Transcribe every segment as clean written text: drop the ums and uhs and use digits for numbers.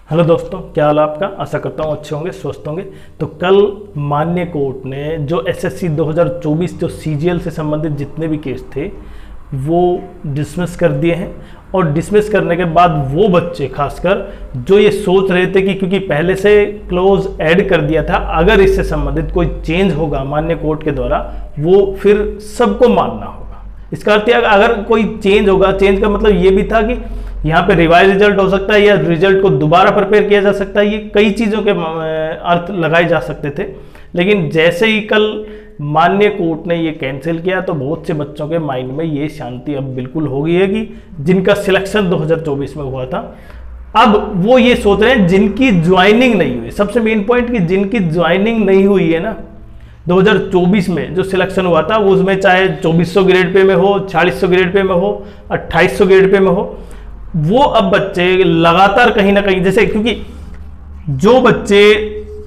Hello दोस्तों, क्या हाल है आपका। आशा करता हूँ अच्छे होंगे, स्वस्थ होंगे। तो कल माननीय कोर्ट ने जो एसएससी 2024 जो सीजीएल से संबंधित जितने भी केस थे वो डिसमिस कर दिए हैं। और डिसमिस करने के बाद वो बच्चे खासकर जो ये सोच रहे थे कि क्योंकि पहले से क्लोज ऐड कर दिया था, अगर इससे संबंधित कोई चेंज होगा माननीय कोर्ट के द्वारा वो फिर सबको मानना होगा। इसका अर्थ है अगर कोई चेंज होगा, चेंज का मतलब ये भी था कि यहाँ पे रिवाइज रिजल्ट हो सकता है या रिजल्ट को दोबारा प्रिपेयर किया जा सकता है। ये कई चीज़ों के अर्थ लगाए जा सकते थे, लेकिन जैसे ही कल माननीय कोर्ट ने ये कैंसिल किया तो बहुत से बच्चों के माइंड में ये शांति अब बिल्कुल हो गई है कि जिनका सिलेक्शन 2024 में हुआ था अब वो ये सोच रहे हैं जिनकी ज्वाइनिंग नहीं हुई। सबसे मेन पॉइंट कि जिनकी ज्वाइनिंग नहीं हुई है ना 2024 में जो सिलेक्शन हुआ था उसमें चाहे 2400 ग्रेड पे में हो, 4600 ग्रेड पे में हो, 2800 ग्रेड पे में हो, वो अब बच्चे लगातार कहीं ना कहीं जैसे क्योंकि जो बच्चे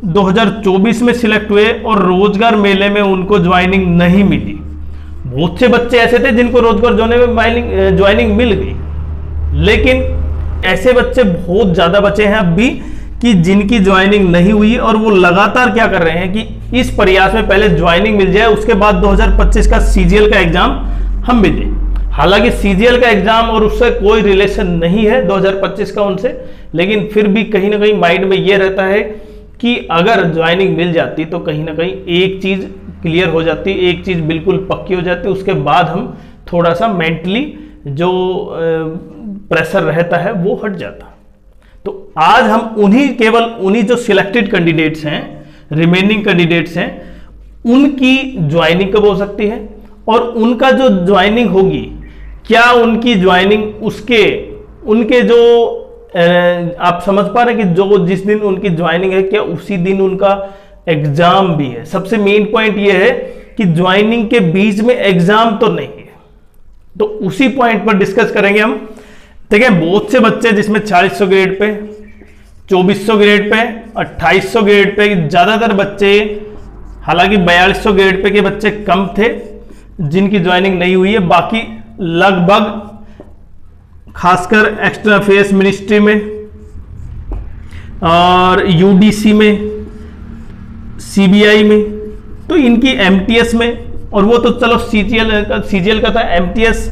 2024 में सिलेक्ट हुए और रोजगार मेले में उनको ज्वाइनिंग नहीं मिली, बहुत से बच्चे ऐसे थे जिनको रोजगार जोने में ज्वाइनिंग मिल गई, लेकिन ऐसे बच्चे बहुत ज्यादा बचे हैं अब भी कि जिनकी ज्वाइनिंग नहीं हुई और वो लगातार क्या कर रहे हैं कि इस प्रयास में पहले ज्वाइनिंग मिल जाए, उसके बाद 2025 का सीजीएल का एग्जाम हम भी दें। हालांकि सीजीएल का एग्जाम और उससे कोई रिलेशन नहीं है 2025 का उनसे, लेकिन फिर भी कहीं ना कहीं माइंड में ये रहता है कि अगर ज्वाइनिंग मिल जाती तो कहीं ना कहीं एक चीज क्लियर हो जाती, एक चीज बिल्कुल पक्की हो जाती, उसके बाद हम थोड़ा सा मेंटली जो प्रेशर रहता है वो हट जाता। तो आज हम केवल उन्हीं जो सिलेक्टेड कैंडिडेट्स हैं, रिमेनिंग कैंडिडेट्स हैं, उनकी ज्वाइनिंग कब हो सकती है और उनका जो ज्वाइनिंग होगी क्या उनकी ज्वाइनिंग उनके जो आप समझ पा रहे हैं कि जो जिस दिन उनकी ज्वाइनिंग है क्या उसी दिन उनका एग्जाम भी है। सबसे मेन पॉइंट ये है कि ज्वाइनिंग के बीच में एग्जाम तो नहीं है, तो उसी पॉइंट पर डिस्कस करेंगे हम। ठीक है, बहुत से बच्चे जिसमें 4600 grade pay, 2400 grade pay, 2800 grade pay, ज्यादातर बच्चे, हालांकि 4200 ग्रेड पे के बच्चे कम थे जिनकी ज्वाइनिंग नहीं हुई है। बाकी लगभग खासकर एक्सटर्नल अफेयर्स मिनिस्ट्री में और यूडीसी में, सीबीआई में, तो इनकी एमटीएस में, और वो तो चलो सीजीएल का था, एमटीएस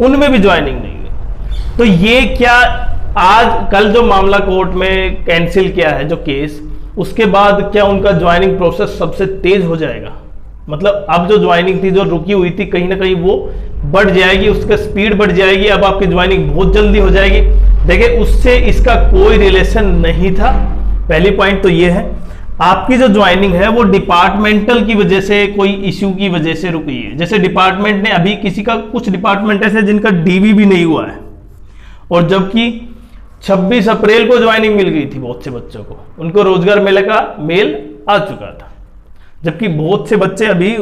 उनमें भी ज्वाइनिंग नहीं हुई। तो ये क्या आज कल जो मामला कोर्ट में कैंसिल किया है जो केस, उसके बाद क्या उनका ज्वाइनिंग प्रोसेस सबसे तेज हो जाएगा? मतलब अब जो ज्वाइनिंग थी जो रुकी हुई थी कहीं ना कहीं वो बढ़ जाएगी, उसका स्पीड बढ़ जाएगी, अब आपकी ज्वाइनिंग बहुत जल्दी हो जाएगी। देखिए उससे इसका कोई रिलेशन नहीं था। पहली पॉइंट तो ये है आपकी जो ज्वाइनिंग है वो डिपार्टमेंटल की वजह से, कोई इश्यू की वजह से रुकी है। जैसे डिपार्टमेंट ने अभी किसी का, कुछ डिपार्टमेंट ऐसे जिनका डीवी भी नहीं हुआ है और जबकि 26 अप्रैल को ज्वाइनिंग मिल गई थी बहुत से बच्चों को, उनको रोजगार मेले का मेल आ चुका था, जबकि बहुत से बच्चे अभी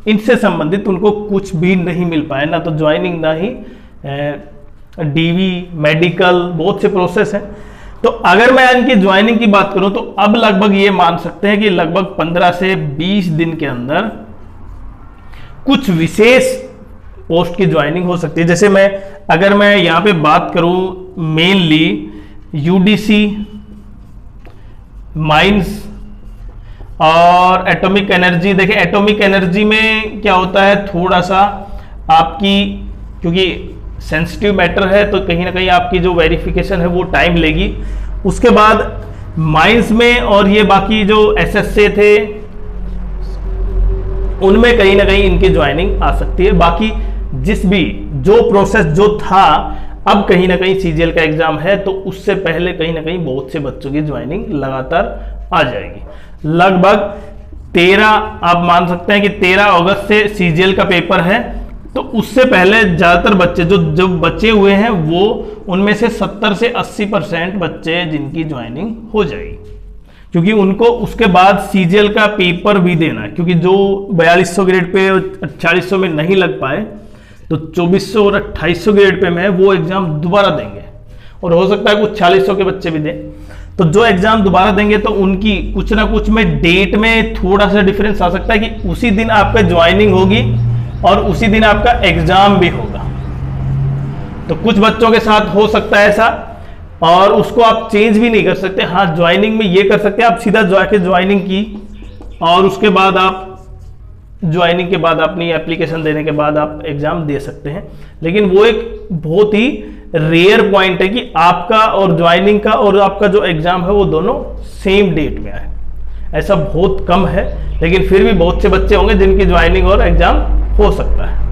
इनसे संबंधित उनको कुछ भी नहीं मिल पाया, ना तो ज्वाइनिंग ना ही डीवी, मेडिकल, बहुत से प्रोसेस हैं। तो अगर मैं इनकी ज्वाइनिंग की बात करूं तो अब लगभग ये मान सकते हैं कि लगभग 15 से 20 दिन के अंदर कुछ विशेष पोस्ट की ज्वाइनिंग हो सकती है। जैसे अगर मैं यहां पे बात करूं मेनली यूडीसी, माइंस और एटॉमिक एनर्जी। देखिए एटॉमिक एनर्जी में क्या होता है, थोड़ा सा आपकी क्योंकि सेंसिटिव मैटर है तो कहीं ना कहीं आपकी जो वेरिफिकेशन है वो टाइम लेगी। उसके बाद माइंस में और ये बाकी जो एसएससी थे उनमें कहीं ना कहीं इनकी ज्वाइनिंग आ सकती है। बाकी जिस भी जो प्रोसेस जो था, अब कहीं ना कहीं सीजीएल का एग्जाम है तो उससे पहले कहीं ना कहीं बहुत से बच्चों की ज्वाइनिंग लगातार आ जाएगी। लगभग 13 आप मान सकते हैं कि 13 अगस्त से सीजीएल का पेपर है, तो उससे पहले ज्यादातर बच्चे जो बचे हुए हैं वो उनमें से 70 से 80% बच्चे जिनकी ज्वाइनिंग हो जाएगी, क्योंकि उनको उसके बाद सीजीएल का पेपर भी देना है। क्योंकि जो 4200 ग्रेड पे 4600 में नहीं लग पाए तो 2400 और 2800 ग्रेड पे में वो एग्जाम दोबारा देंगे, और हो सकता है कुछ 4600 के बच्चे भी दें। तो जो एग्जाम दोबारा देंगे तो उनकी कुछ ना कुछ में डेट में थोड़ा सा डिफरेंस आ सकता है कि उसी दिन आपका ज्वाइनिंग होगी और उसी दिन आपका एग्जाम भी होगा। तो कुछ बच्चों के साथ हो सकता है ऐसा, और उसको आप चेंज भी नहीं कर सकते। हाँ, ज्वाइनिंग में ये कर सकते हैं, आप सीधा जाके ज्वाइनिंग की और उसके बाद आप ज्वाइनिंग के बाद अपनी एप्लीकेशन देने के बाद आप एग्जाम दे सकते हैं। लेकिन वो एक बहुत ही रेयर पॉइंट है कि आपका और ज्वाइनिंग का और आपका जो एग्जाम है वो दोनों सेम डेट में आए। ऐसा बहुत कम है, लेकिन फिर भी बहुत से बच्चे होंगे जिनकी ज्वाइनिंग और एग्जाम हो सकता है।